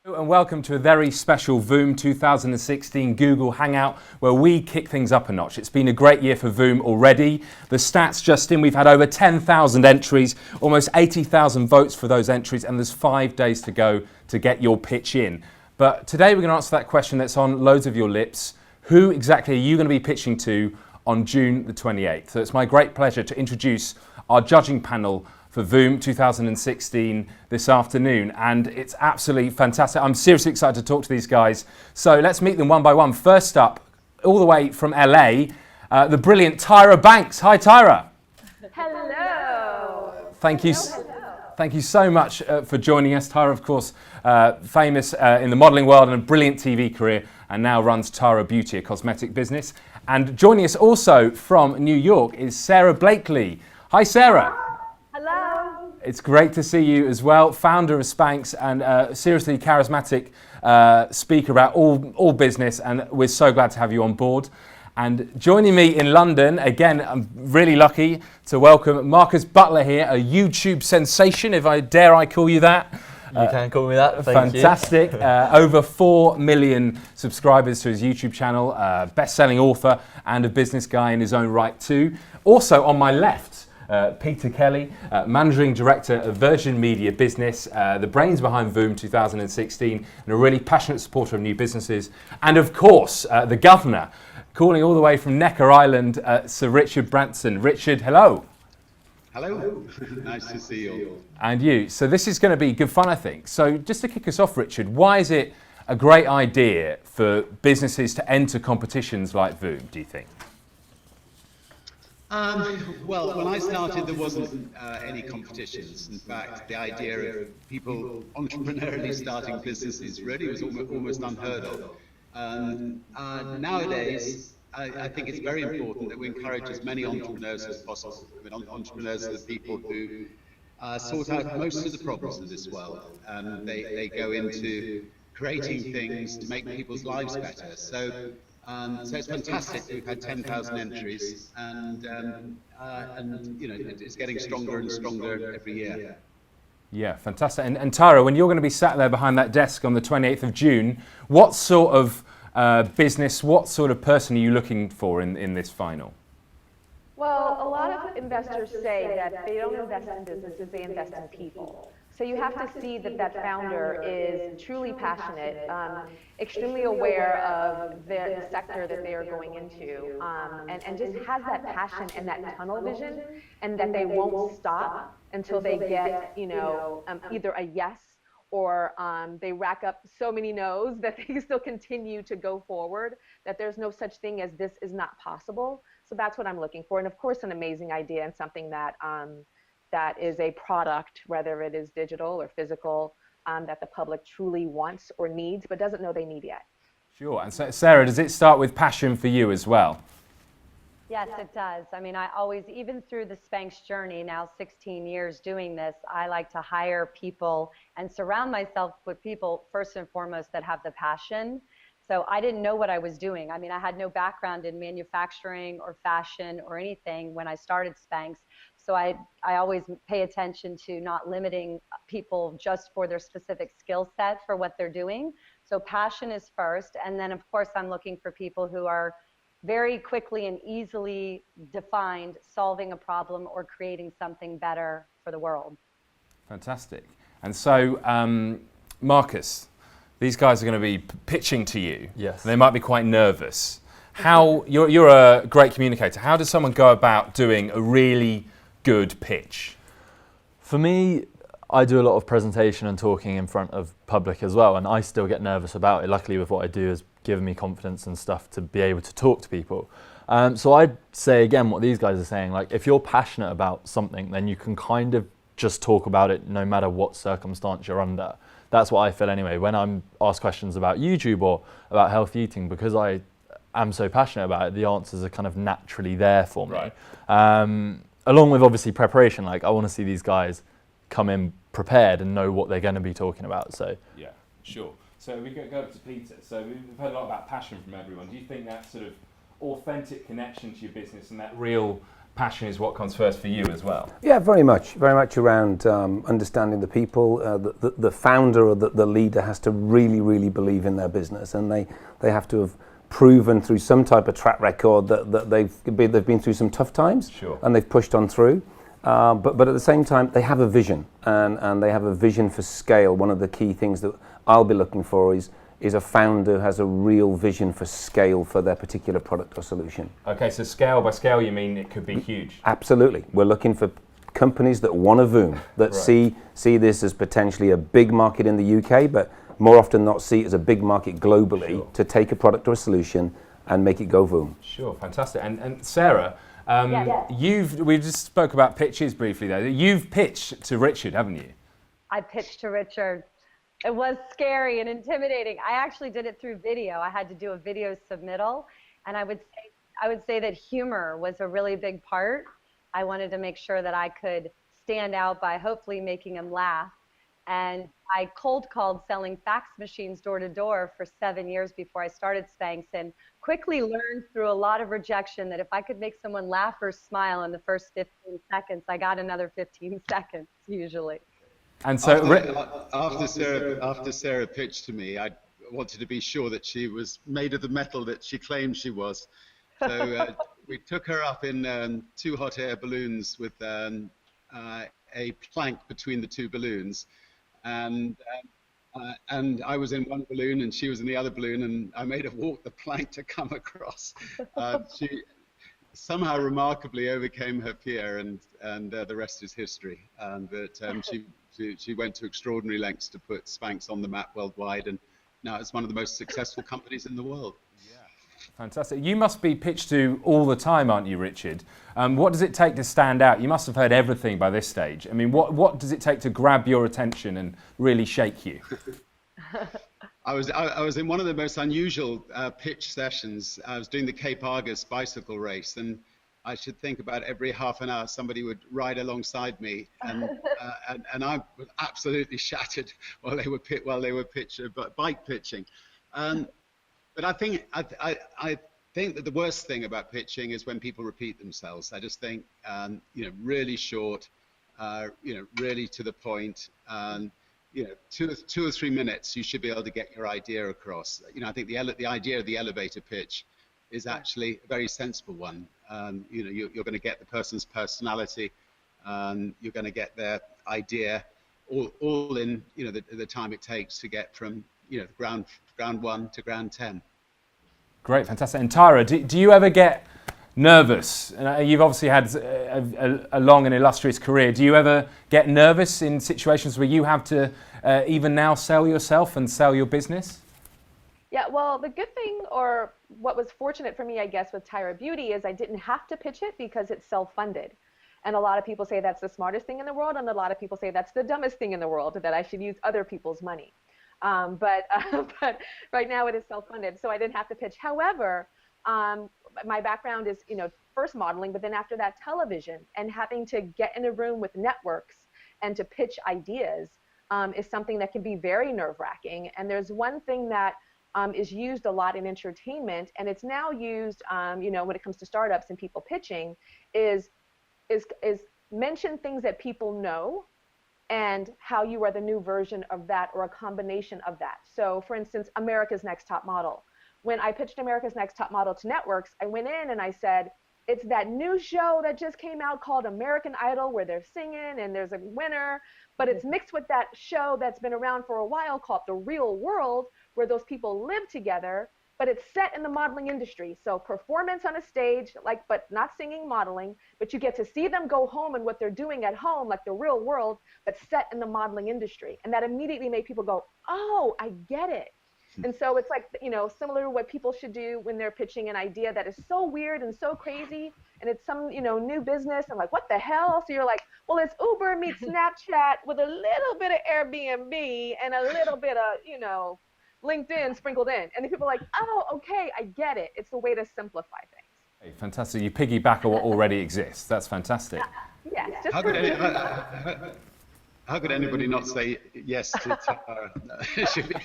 And welcome to a very special VOOM 2016 Google Hangout where we kick things up a notch. It's been a great year for VOOM already. The stats just in, we've had over 10,000 entries, almost 80,000 votes for those entries, and there's 5 days to go to get your pitch in. But today we're going to answer that question that's on loads of your lips. Who exactly are you going to be pitching to on June the 28th? So it's my great pleasure to introduce our judging panel for VOOM 2016 this afternoon, and it's absolutely fantastic. I'm seriously excited to talk to these guys. So let's meet them one by one. First up, all the way from LA, the brilliant Tyra Banks. Hi, Tyra. Hello. Thank you. Thank you so much for joining us. Tyra, of course, famous in the modelling world and a brilliant TV career, and now runs Tyra Beauty, a cosmetic business. And joining us also from New York is Sara Blakely. Hi, Sara. Hello. It's great to see you as well, founder of Spanx and seriously charismatic speaker about all business, and we're so glad to have you on board. And joining me in London, again, I'm really lucky to welcome Marcus Butler here, a YouTube sensation, if I dare call you that. You can call me that, thank fantastic. you. Over 4 million subscribers to his YouTube channel, best-selling author and a business guy in his own right too. Also on my left, Peter Kelly, Managing Director of Virgin Media Business, the brains behind VOOM 2016, and a really passionate supporter of new businesses. And of course, the Governor, calling all the way from Necker Island, Sir Richard Branson. Richard, hello. Hello, nice to see you. And you. So this is going to be good fun, I think. So just to kick us off, Richard, why is it a great idea for businesses to enter competitions like VOOM, do you think? Well, when I started, there wasn't any competitions. In fact, the idea of people entrepreneurially starting businesses really was almost unheard of. Nowadays, I think it's very important that we encourage as many entrepreneurs as possible. I mean, entrepreneurs are the people who sort out most of the problems in this world. They go into creating things to make people's lives better. So it's fantastic. We've had 10,000 entries, and you know, it's getting stronger and stronger every year. Yeah, fantastic. And Tyra, when you're going to be sat there behind that desk on the 28th of June, what sort of business, what sort of person are you looking for in this final? Well, a lot of investors say that they don't invest in businesses, they invest in people. So you have to see that that founder is truly passionate, extremely aware of the sector that they are going into, and just has that passion and that tunnel vision, and that they won't stop until they get, you know, either a yes or they rack up so many no's that they still continue to go forward, that there's no such thing as this is not possible. So that's what I'm looking for. And of course, an amazing idea and something that that is a product, whether it is digital or physical, that the public truly wants or needs, but doesn't know they need yet. Sure. And so, Sara, does it start with passion for you as well? Yes, it does. I mean, I always, even through the Spanx journey, now 16 years doing this, I like to hire people and surround myself with people, first and foremost, that have the passion. So I didn't know what I was doing. I mean, I had no background in manufacturing or fashion or anything when I started Spanx. So I always pay attention to not limiting people just for their specific skill set for what they're doing. So passion is first. And then, of course, I'm looking for people who are very quickly and easily defined solving a problem or creating something better for the world. Fantastic. And so, Marcus, these guys are going to be pitching to you. Yes. They might be quite nervous. How you're a great communicator. How does someone go about doing a really good pitch? For me, I do a lot of presentation and talking in front of public as well, and I still get nervous about it. Luckily, with what I do, has given me confidence and stuff to be able to talk to people. So I'd say again what these guys are saying, like if you're passionate about something, then you can kind of just talk about it no matter what circumstance you're under. That's what I feel anyway. When I'm asked questions about YouTube or about healthy eating, because I am so passionate about it, the answers are kind of naturally there for me. Right. Along with obviously preparation, like I want to see these guys come in prepared and know what they're going to be talking about. So yeah, sure. So we go up to Peter. So we've heard a lot about passion from everyone. Do you think that sort of authentic connection to your business and that real passion is what comes first for you as well. Yeah, very much around understanding the people. The founder or the leader has to really, really believe in their business, and they have to have proven through some type of track record that they've been through some tough times, sure, and they've pushed on through. But at the same time, they have a vision, and they have a vision for scale. One of the key things that I'll be looking for is a founder who has a real vision for scale for their particular product or solution. Okay, so scale by scale, you mean it could be huge? Absolutely. We're looking for companies that want to VOOM, that right, see this as potentially a big market in the UK, but more often not see it as a big market globally, sure, to take a product or a solution and make it go VOOM. Sure, fantastic. And Sarah, Yes. we just spoke about pitches briefly there. You've pitched to Richard, haven't you? I pitched to Richard. It was scary and intimidating. I actually did it through video. I had to do a video submittal, and I would say that humor was a really big part. I wanted to make sure that I could stand out by hopefully making him laugh. And I cold called selling fax machines door to door for 7 years before I started Spanx, and quickly learned through a lot of rejection that if I could make someone laugh or smile in the first 15 seconds, I got another 15 seconds usually. And so after Sarah pitched to me, I wanted to be sure that she was made of the metal that she claimed she was. So we took her up in 2 hot air balloons with a plank between the 2 balloons. And I was in one balloon and she was in the other balloon, and I made her walk the plank to come across. She somehow remarkably overcame her fear, and the rest is history. But she went to extraordinary lengths to put Spanx on the map worldwide, and now it's one of the most successful companies in the world. fantastic. You must be pitched to all the time, aren't you, Richard? What does it take to stand out? You must have heard everything by this stage. I mean, what does it take to grab your attention and really shake you? I was in one of the most unusual pitch sessions. I was doing the Cape Argus bicycle race, and I should think about every half an hour somebody would ride alongside me, and I was absolutely shattered while they were bike pitching. But I think that the worst thing about pitching is when people repeat themselves. I just think really short, really to the point. 2 or 3 minutes, you should be able to get your idea across. I think the idea of the elevator pitch is actually a very sensible one. You're going to get the person's personality, you're going to get their idea, all in the time it takes to get from ground 1 to ground 10. Great, fantastic. And Tyra, do you ever get nervous? You've obviously had a long and illustrious career. Do you ever get nervous in situations where you have to even now sell yourself and sell your business? Yeah, well, the good thing, or what was fortunate for me, I guess, with Tyra Beauty is I didn't have to pitch it because it's self-funded. And a lot of people say that's the smartest thing in the world, and a lot of people say that's the dumbest thing in the world, that I should use other people's money. But right now it is self-funded, so I didn't have to pitch. However, my background is, first modeling, but then after that television, and having to get in a room with networks and to pitch ideas is something that can be very nerve-wracking. And there's one thing that is used a lot in entertainment, and it's now used, when it comes to startups and people pitching, is mention things that people know and how you are the new version of that or a combination of that. So, for instance, America's Next Top Model. When I pitched America's Next Top Model to networks, I went in and I said, it's that new show that just came out called American Idol, where they're singing and there's a winner, but it's mixed with that show that's been around for a while called The Real World, where those people live together, but it's set in the modeling industry. So performance on a stage, but not singing, modeling, but you get to see them go home and what they're doing at home, like The Real World, but set in the modeling industry. And that immediately made people go, oh, I get it. And so it's like, similar to what people should do when they're pitching an idea that is so weird and so crazy, and it's some, new business, and like, what the hell? So you're like, well, it's Uber meets Snapchat with a little bit of Airbnb and a little bit of, LinkedIn sprinkled in. And the people are like, oh, okay, I get it. It's a way to simplify things. Hey, fantastic. You piggyback on what already exists. That's fantastic. Yeah. How could anybody not say yes to Tara? It should be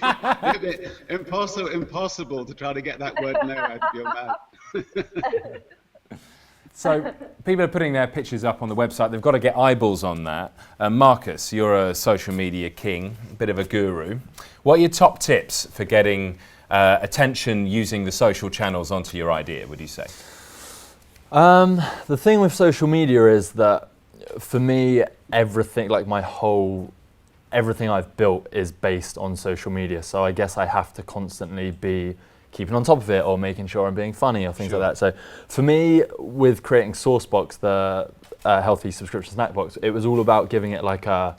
impossible to try to get that word no out of your mouth. So people are putting their pictures up on the website. They've got to get eyeballs on that. Marcus, you're a social media king, a bit of a guru. What are your top tips for getting attention using the social channels onto your idea, would you say? The thing with social media is that for me, everything, like everything I've built is based on social media. So I guess I have to constantly be keeping on top of it or making sure I'm being funny or things like that. So for me, with creating Saucebox, the healthy subscription snack box, it was all about giving it like a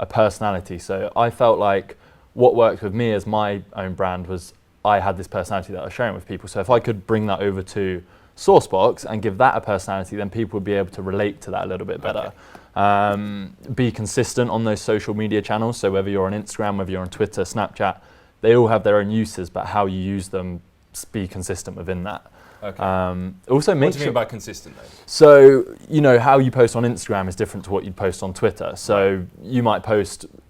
personality. So I felt like what worked with me as my own brand was I had this personality that I was sharing with people. So if I could bring that over to Saucebox and give that a personality, then people would be able to relate to that a little bit better. Be consistent on those social media channels. So whether you're on Instagram, whether you're on Twitter, Snapchat, they all have their own uses, but how you use them, be consistent within that. Okay. Also, make what do you mean by consistent though? So, you know, how you post on Instagram is different to what you'd post on Twitter. So you might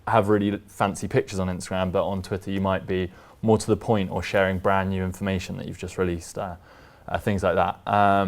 have really fancy pictures on Instagram, but on Twitter you might be more to the point or sharing brand new information that you've just released, things like that. How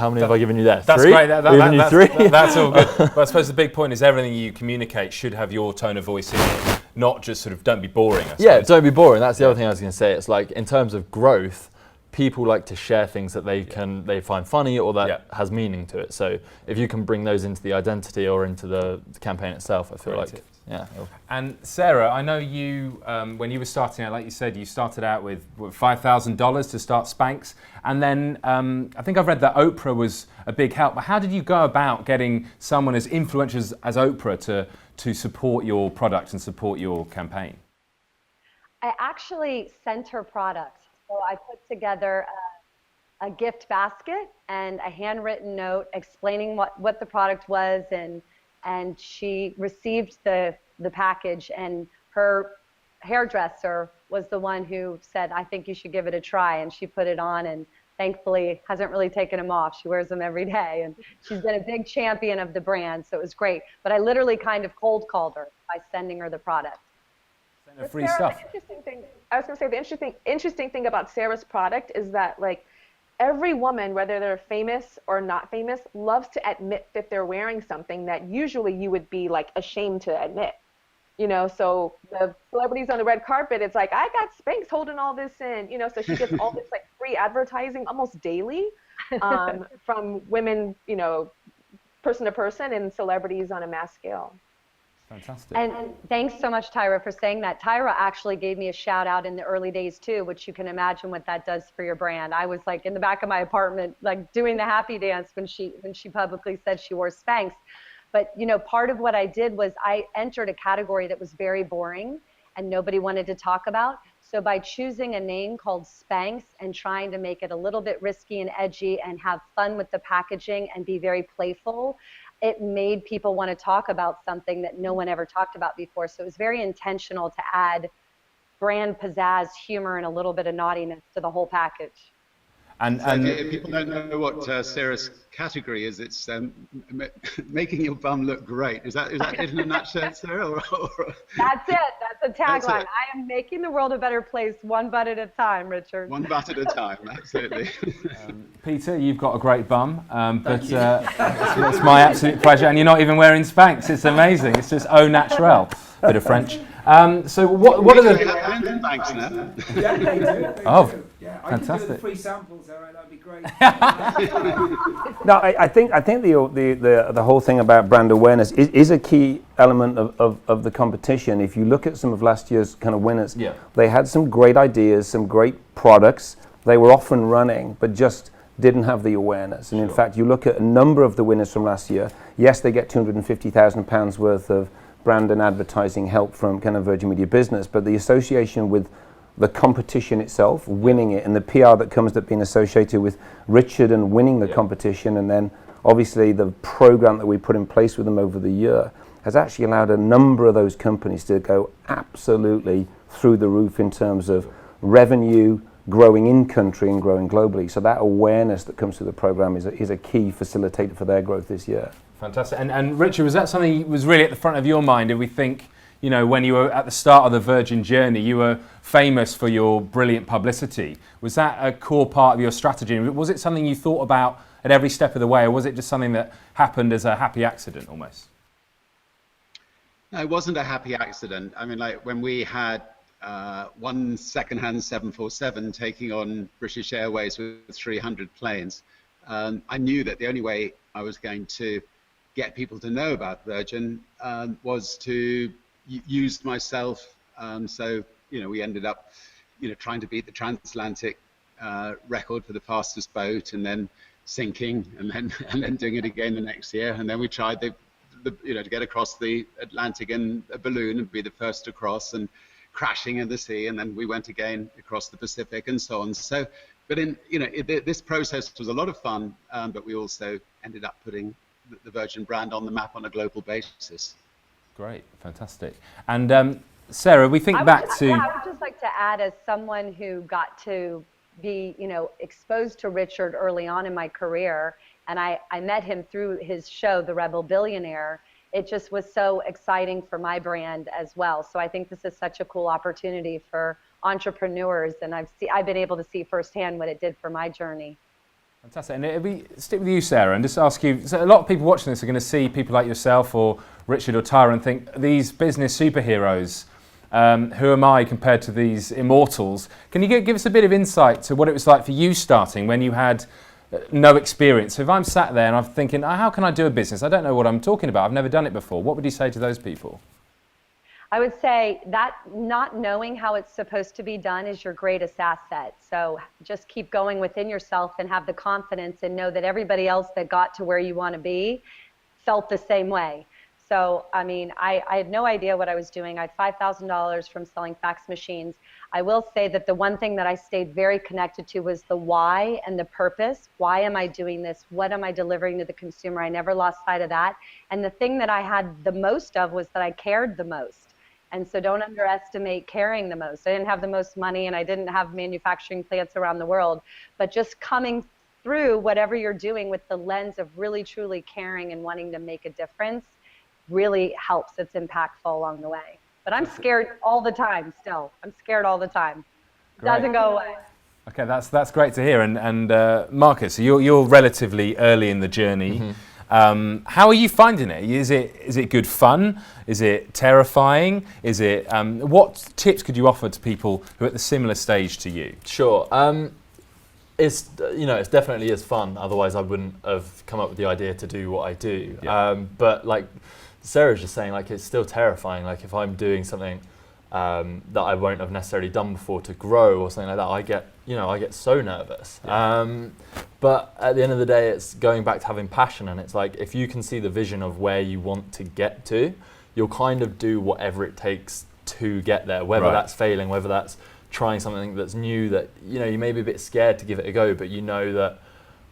many have I given you there? That's 3? great. That's 3? That's all good. But I suppose the big point is everything you communicate should have your tone of voice in it, not just sort of don't be boring. Yeah, don't be boring. That's the other thing I was going to say. It's like in terms of growth, people like to share things that they find funny or that has meaning to it. So if you can bring those into the identity or into the campaign itself, I feel like. Yeah. And Sarah, I know you, when you were starting out, like you said, you started out with $5,000 to start Spanx. And then I think I've read that Oprah was a big help. But how did you go about getting someone as influential as Oprah to support your product and support your campaign? I actually sent her products. So I put together a gift basket and a handwritten note explaining what the product was, and she received the package, and her hairdresser was the one who said, I think you should give it a try, and she put it on and thankfully hasn't really taken them off. She wears them every day, and she's been a big champion of the brand, so it was great. But I literally kind of cold called her by sending her the product. Send her free stuff. The interesting thing, I was going to say, the interesting thing about Sarah's product is that, like, every woman, whether they're famous or not famous, loves to admit that they're wearing something that usually you would be like ashamed to admit. You know, so the celebrities on the red carpet, it's like, I got Spanx holding all this in, you know, so she gets all this like free advertising almost daily from women, you know, person to person, and celebrities on a mass scale. Fantastic. And thanks so much, Tyra, for saying that. Tyra actually gave me a shout out in the early days too, which you can imagine what that does for your brand. I was like in the back of my apartment, like doing the happy dance when she publicly said she wore Spanx. But you know, part of what I did was I entered a category that was very boring and nobody wanted to talk about. So by choosing a name called Spanx and trying to make it a little bit risky and edgy and have fun with the packaging and be very playful, it made people want to talk about something that no one ever talked about before. So it was very intentional to add brand pizzazz, humor, and a little bit of naughtiness to the whole package. And if people don't know what Sarah's category is, it's making your bum look great. Is that it in a nutshell, Sarah? That's it. That's a tagline. I am making the world a better place, one butt at a time, Richard. One butt at a time, absolutely. Peter, you've got a great bum, but it's my absolute pleasure. And you're not even wearing Spanx. It's amazing. It's just au naturel. Bit of French. So what are the... Spanx now? Yeah, they do. Oh. Yeah, Fantastic. I can do the free samples, all right, that'd be great. No, I think the whole thing about brand awareness is a key element of the competition. If you look at some of last year's kind of winners, they had some great ideas, some great products. They were off and running, but just didn't have the awareness. And in fact, you look at a number of the winners from last year, yes, they get £250,000 worth of brand and advertising help from kind of Virgin Media Business, but the association with the competition itself, winning it, and the PR that comes with being associated with Richard and winning the competition, and then obviously the program that we put in place with them over the year has actually allowed a number of those companies to go absolutely through the roof in terms of revenue, growing in country and growing globally. So that awareness that comes through the program is a key facilitator for their growth this year. Fantastic. And Richard, was that something that was really at the front of your mind? Did we think, you know, when you were at the start of the Virgin journey, you were famous for your brilliant publicity. Was that a core part of your strategy? Was it something you thought about at every step of the way, or was it just something that happened as a happy accident almost? No, it wasn't a happy accident. I mean, like when we had one second-hand 747 taking on British Airways with 300 planes, I knew that the only way I was going to get people to know about Virgin was to use myself. So, you know, we ended up, you know, trying to beat the transatlantic record for the fastest boat, and then sinking, and then doing it again the next year, and then we tried you know, to get across the Atlantic in a balloon and be the first to cross, and crashing in the sea, and then we went again across the Pacific, and so on. So, but you know, this process was a lot of fun, but we also ended up putting the Virgin brand on the map on a global basis. Great, fantastic. And Sarah, we think back to... I would just like to add, as someone who got to be, you know, exposed to Richard early on in my career, and I met him through his show, The Rebel Billionaire. It just was so exciting for my brand as well. So I think this is such a cool opportunity for entrepreneurs, and I've been able to see firsthand what it did for my journey. Fantastic. And we stick with you, Sarah, and just ask you, so a lot of people watching this are going to see people like yourself or Richard or Tyra and think, these business superheroes, who am I compared to these immortals? Can you give us a bit of insight to what it was like for you starting when you had no experience? So if I'm sat there and I'm thinking, how can I do a business? I don't know what I'm talking about. I've never done it before. What would you say to those people? I would say that not knowing how it's supposed to be done is your greatest asset. So just keep going within yourself and have the confidence and know that everybody else that got to where you want to be felt the same way. So, I mean, I had no idea what I was doing. I had $5,000 from selling fax machines. I will say that the one thing that I stayed very connected to was the why and the purpose. Why am I doing this? What am I delivering to the consumer? I never lost sight of that. And the thing that I had the most of was that I cared the most. And so don't underestimate caring the most. I didn't have the most money, and I didn't have manufacturing plants around the world, but just coming through whatever you're doing with the lens of really truly caring and wanting to make a difference really helps. It's impactful along the way. But I'm scared all the time still. I'm scared all the time. It doesn't go away. Okay, that's great to hear. And Marcus, you're relatively early in the journey. Mm-hmm. How are you finding it? Is it good fun? Is it terrifying? Is it what tips could you offer to people who are at the similar stage to you? Sure. It's it's definitely is fun. Otherwise, I wouldn't have come up with the idea to do what I do. Yeah. But like Sarah's just saying, like, it's still terrifying. Like if I'm doing something that I won't have necessarily done before to grow or something like that, I get so nervous. Yeah. But at the end of the day, it's going back to having passion, and it's like if you can see the vision of where you want to get to, you'll kind of do whatever it takes to get there, whether that's failing, whether that's trying something that's new that you may be a bit scared to give it a go, but you know that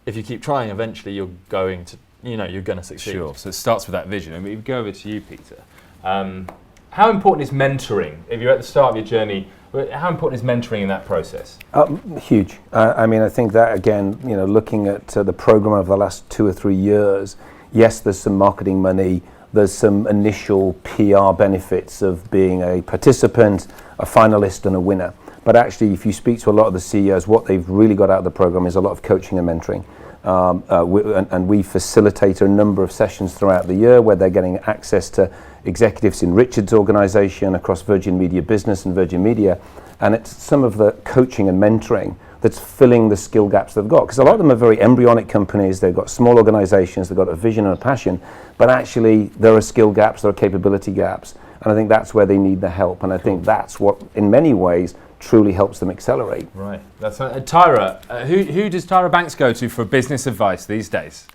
if you keep trying, eventually you're going to succeed. Sure. So it starts with that vision. And we go over to you, Peter. How important is mentoring? If you're at the start of your journey, how important is mentoring in that process? Huge. I mean, I think that again, looking at the program over the last 2 or 3 years, yes, there's some marketing money. There's some initial PR benefits of being a participant, a finalist, and a winner. But actually, if you speak to a lot of the CEOs, what they've really got out of the program is a lot of coaching and mentoring. And we facilitate a number of sessions throughout the year where they're getting access to executives in Richard's organization across Virgin Media Business and Virgin Media. And it's some of the coaching and mentoring that's filling the skill gaps they've got. Because a lot of them are very embryonic companies, they've got small organizations, they've got a vision and a passion, but actually there are skill gaps, there are capability gaps. And I think that's where they need the help. And I think that's what, in many ways, truly helps them accelerate. Right. That's Tyra. Who does Tyra Banks go to for business advice these days?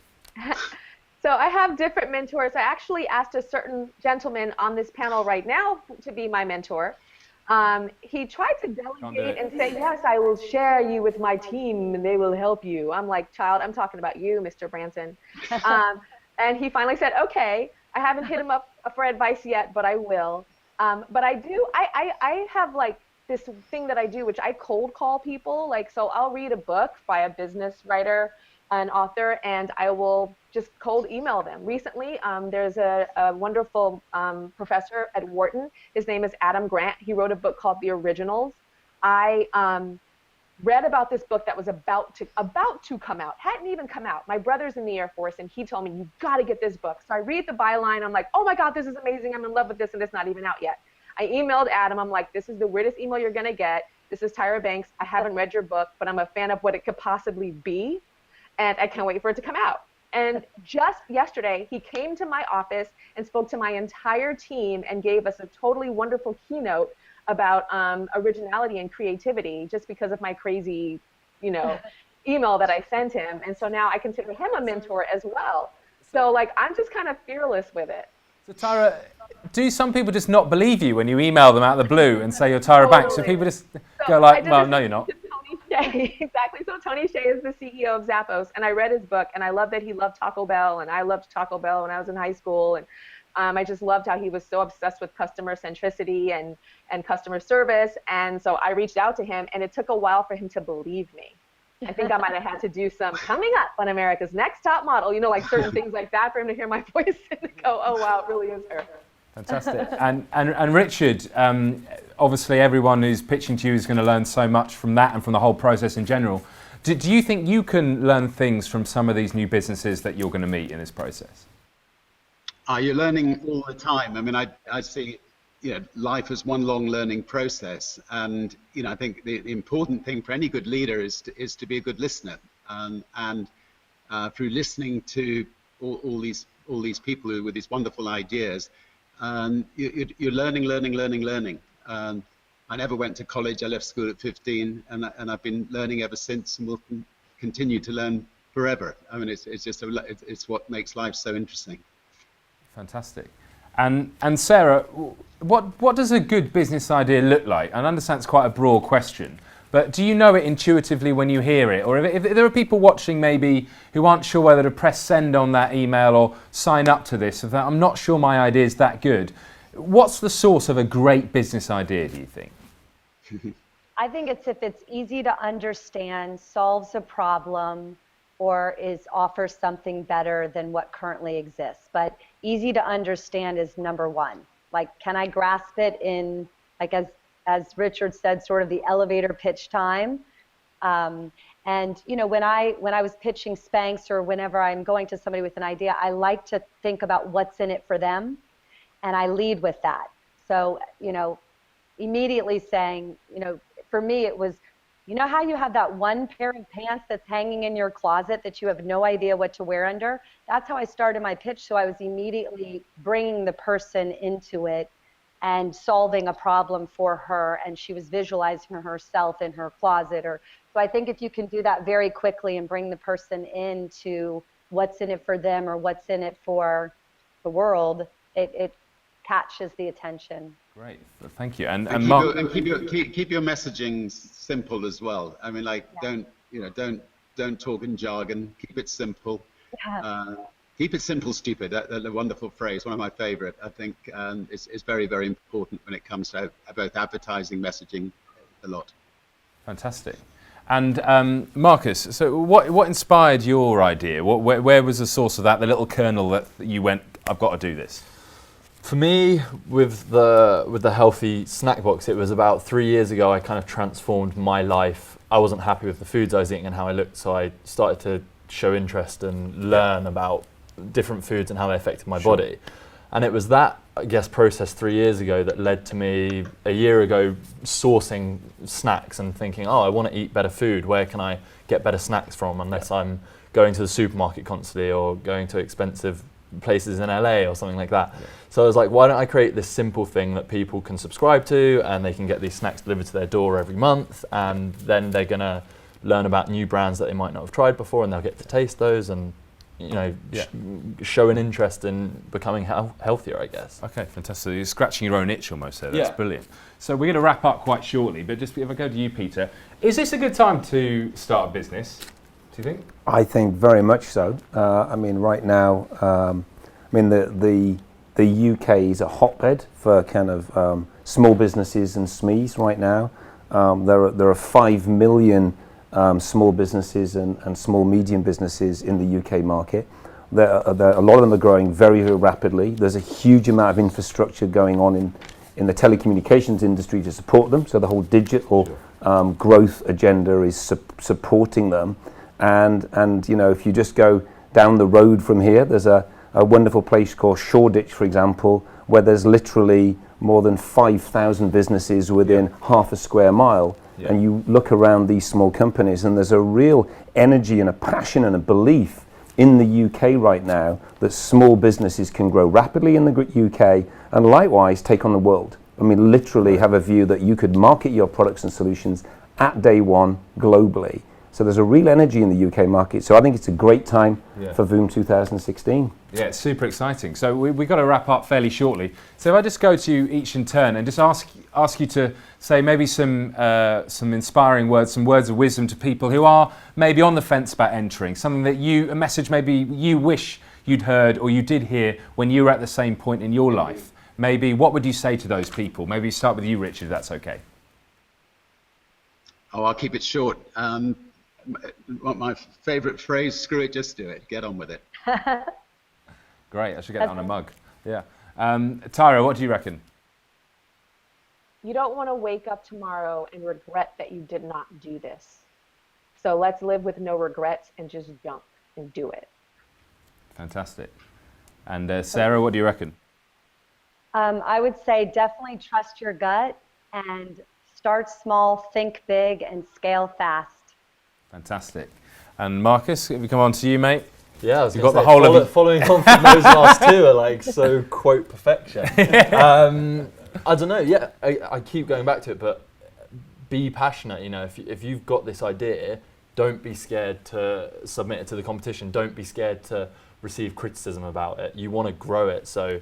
So I have different mentors. I actually asked a certain gentleman on this panel right now to be my mentor. He tried to delegate and say, yes, I will share you with my team and they will help you. I'm like, child, I'm talking about you, Mr. Branson. And he finally said, okay. I haven't hit him up for advice yet, but I will. But I have like this thing that I do, which I cold call people. Like, so I'll read a book by a business writer an author, and I will just cold email them. Recently, there's a wonderful professor at Wharton. His name is Adam Grant. He wrote a book called The Originals. I read about this book that was about to come out, hadn't even come out. My brother's in the Air Force, and he told me, you got to get this book. So I read the byline. I'm like, oh my God, this is amazing. I'm in love with this, and it's not even out yet. I emailed Adam. I'm like, this is the weirdest email you're going to get. This is Tyra Banks. I haven't read your book, but I'm a fan of what it could possibly be, and I can't wait for it to come out. And just yesterday, he came to my office and spoke to my entire team and gave us a totally wonderful keynote about originality and creativity, just because of my crazy, email that I sent him. And so now I consider him a mentor as well. So like, I'm just kind of fearless with it. So Tyra, do some people just not believe you when you email them out of the blue and say you're Tyra Banks? So people just go like, well, no, you're not. Tony Hsieh, exactly. So Tony Hsieh is the CEO of Zappos, and I read his book, and I love that he loved Taco Bell, and I loved Taco Bell when I was in high school, and I just loved how he was so obsessed with customer centricity and customer service. And so I reached out to him, and it took a while for him to believe me. I think I might have had to do some coming up on America's Next Top Model, like certain things like that for him to hear my voice and go, oh, wow, it really is her. Fantastic. And Richard, obviously everyone who's pitching to you is going to learn so much from that and from the whole process in general. Do you think you can learn things from some of these new businesses that you're going to meet in this process? You're learning all the time. I mean, I see life as one long learning process, and I think the important thing for any good leader is to be a good listener, and through listening to all these people with these wonderful ideas, you're learning. I never went to college. I left school at 15, and I've been learning ever since, and will continue to learn forever. I mean, it's what makes life so interesting. Fantastic. And Sara, what does a good business idea look like? I understand it's quite a broad question, but do you know it intuitively when you hear it? Or if there are people watching maybe who aren't sure whether to press send on that email or sign up to this, I'm not sure my idea is that good. What's the source of a great business idea, do you think? I think it's if it's easy to understand, solves a problem, or offers something better than what currently exists. But easy to understand is number one. Like, can I grasp it in, like as Richard said, sort of the elevator pitch time? And when I was pitching Spanx, or whenever I'm going to somebody with an idea, I like to think about what's in it for them, and I lead with that. So immediately saying, for me it was, how you have that one pair of pants that's hanging in your closet that you have no idea what to wear under? That's how I started my pitch. So I was immediately bringing the person into it and solving a problem for her, and she was visualizing herself in her closet. So I think if you can do that very quickly and bring the person into what's in it for them or what's in it for the world, it catches the attention. Great, thank you. And keep your messaging simple as well. I mean, don't talk in jargon. Keep it simple. Yeah. Keep it simple, stupid. That's a wonderful phrase. One of my favorite. I think it's very, very important when it comes to both advertising, messaging, a lot. Fantastic. And Marcus, so what inspired your idea? Where was the source of that? The little kernel that you went, I've got to do this. For me, with the healthy snack box, it was about 3 years ago. I kind of transformed my life. I wasn't happy with the foods I was eating and how I looked, so I started to show interest and learn about different foods and how they affected my body. And it was that, I guess, process 3 years ago that led to me a year ago sourcing snacks and thinking, I want to eat better food. Where can I get better snacks from, unless I'm going to the supermarket constantly or going to expensive places in LA or something like that. Yeah. So I was like, why don't I create this simple thing that people can subscribe to, and they can get these snacks delivered to their door every month, and then they're going to learn about new brands that they might not have tried before, and they'll get to taste those and show an interest in becoming healthier, I guess. Okay, fantastic. You're scratching your own itch almost there. That's brilliant. So we're going to wrap up quite shortly, but just if I go to you, Peter, is this a good time to start a business? Do you think? I think very much so. I mean, right now, the UK is a hotbed for kind of small businesses and SMEs right now. There are 5 million small businesses and small medium businesses in the UK market. A lot of them are growing very, very rapidly. There's a huge amount of infrastructure going on in the telecommunications industry to support them. So the whole digital growth agenda is supporting them. And you know, if you just go down the road from here, there's a wonderful place called Shoreditch, for example, where there's literally more than 5,000 businesses within half a square mile. Yeah. And you look around these small companies and there's a real energy and a passion and a belief in the UK right now that small businesses can grow rapidly in the UK and likewise take on the world. I mean, literally have a view that you could market your products and solutions at day one globally. So there's a real energy in the UK market. So I think it's a great time for VOOM 2016. Yeah, it's super exciting. So we've got to wrap up fairly shortly. So if I just go to you each in turn and just ask you to say maybe some inspiring words, some words of wisdom to people who are maybe on the fence about entering, something that a message maybe you wish you'd heard or you did hear when you were at the same point in your life. Maybe what would you say to those people? Maybe start with you, Richard, if that's okay. Oh, I'll keep it short. My favorite phrase, screw it, just do it. Get on with it. Great, I should get that on a mug. Yeah. Tyra, what do you reckon? You don't want to wake up tomorrow and regret that you did not do this. So let's live with no regrets and just jump and do it. Fantastic. And Sarah, what do you reckon? I would say definitely trust your gut and start small, think big, and scale fast. Fantastic. And Marcus, if we come on to you, mate. Yeah, I was You've got the whole of following on from those last two are like so quote perfection. I don't know. Yeah, I keep going back to it, but be passionate. You know, if you've got this idea, don't be scared to submit it to the competition. Don't be scared to receive criticism about it. You want to grow it, so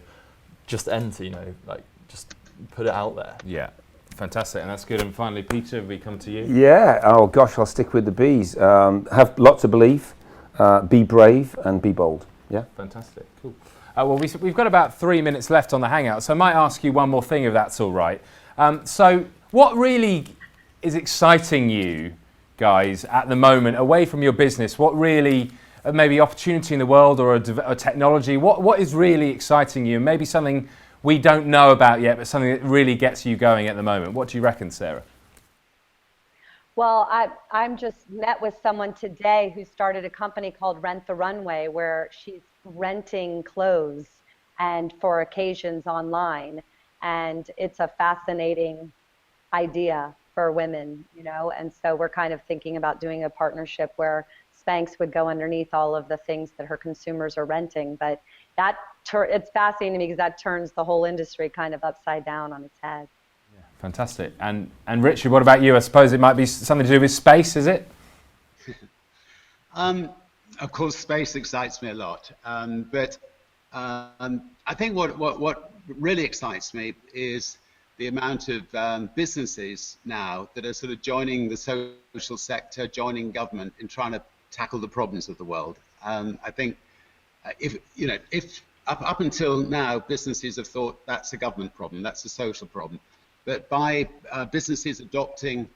just enter. You know, like just put it out there. Yeah. Fantastic, and that's good. And finally, Peter, we come to you. Yeah, oh gosh, I'll stick with the B's. Have lots of belief, be brave, and be bold. Yeah. Fantastic, cool. Well, we've got about 3 minutes left on the Hangout, so I might ask you one more thing if that's all right. So what really is exciting you guys at the moment, away from your business? What really, maybe opportunity in the world or a technology, what is really exciting you? Maybe something we don't know about yet, but something that really gets you going at the moment. What do you reckon, Sarah? Well, I'm just met with someone today who started a company called Rent the Runway, where she's renting clothes and for occasions online. And it's a fascinating idea for women, you know, and so we're kind of thinking about doing a partnership where Spanx would go underneath all of the things that her consumers are renting. But it's fascinating to me because that turns the whole industry kind of upside down on its head. Yeah, fantastic. And Richard, what about you? I suppose it might be something to do with space, is it? Of course, space excites me a lot. But I think what really excites me is the amount of businesses now that are sort of joining the social sector, joining government in trying to tackle the problems of the world. I think if up until now, businesses have thought that's a government problem, that's a social problem. But by businesses adopting,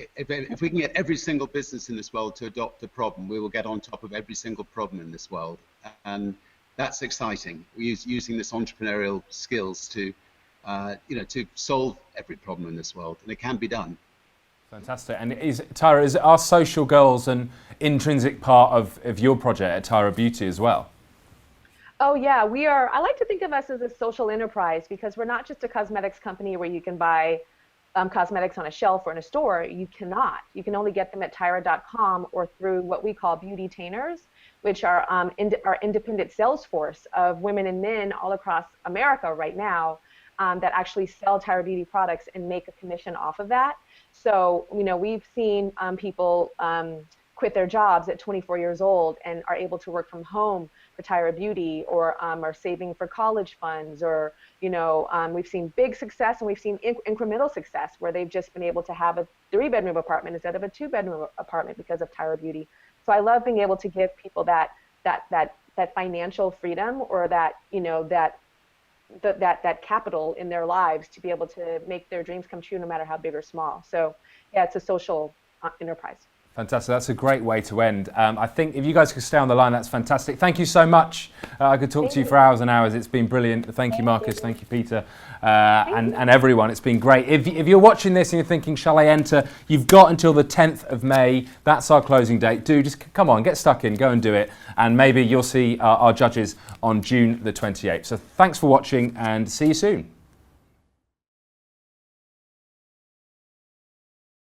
if we can get every single business in this world to adopt a problem, we will get on top of every single problem in this world. And that's exciting. We're using this entrepreneurial skills to, to solve every problem in this world, and it can be done. Fantastic. And Tyra, are social goals an intrinsic part of your project at Tyra Beauty as well? Oh yeah, we are. I like to think of us as a social enterprise because we're not just a cosmetics company where you can buy cosmetics on a shelf or in a store. You cannot. You can only get them at Tyra.com or through what we call beauty-tainers, which are our independent sales force of women and men all across America right now that actually sell Tyra Beauty products and make a commission off of that. So, we've seen people quit their jobs at 24 years old and are able to work from home for Tyra Beauty, or are saving for college funds, or we've seen big success and we've seen incremental success where they've just been able to have a 3-bedroom apartment instead of a 2-bedroom apartment because of Tyra Beauty. So I love being able to give people that financial freedom, or that capital in their lives to be able to make their dreams come true no matter how big or small. So yeah, it's a social enterprise. Fantastic. That's a great way to end. I think if you guys could stay on the line, that's fantastic. Thank you so much. I could talk to you for hours and hours. It's been brilliant. Thank you, Marcus. Thank you, Peter, and everyone. It's been great. If you're watching this and you're thinking, shall I enter? You've got until the 10th of May. That's our closing date. Just come on, get stuck in, go and do it. And maybe you'll see our judges on June the 28th. So thanks for watching and see you soon.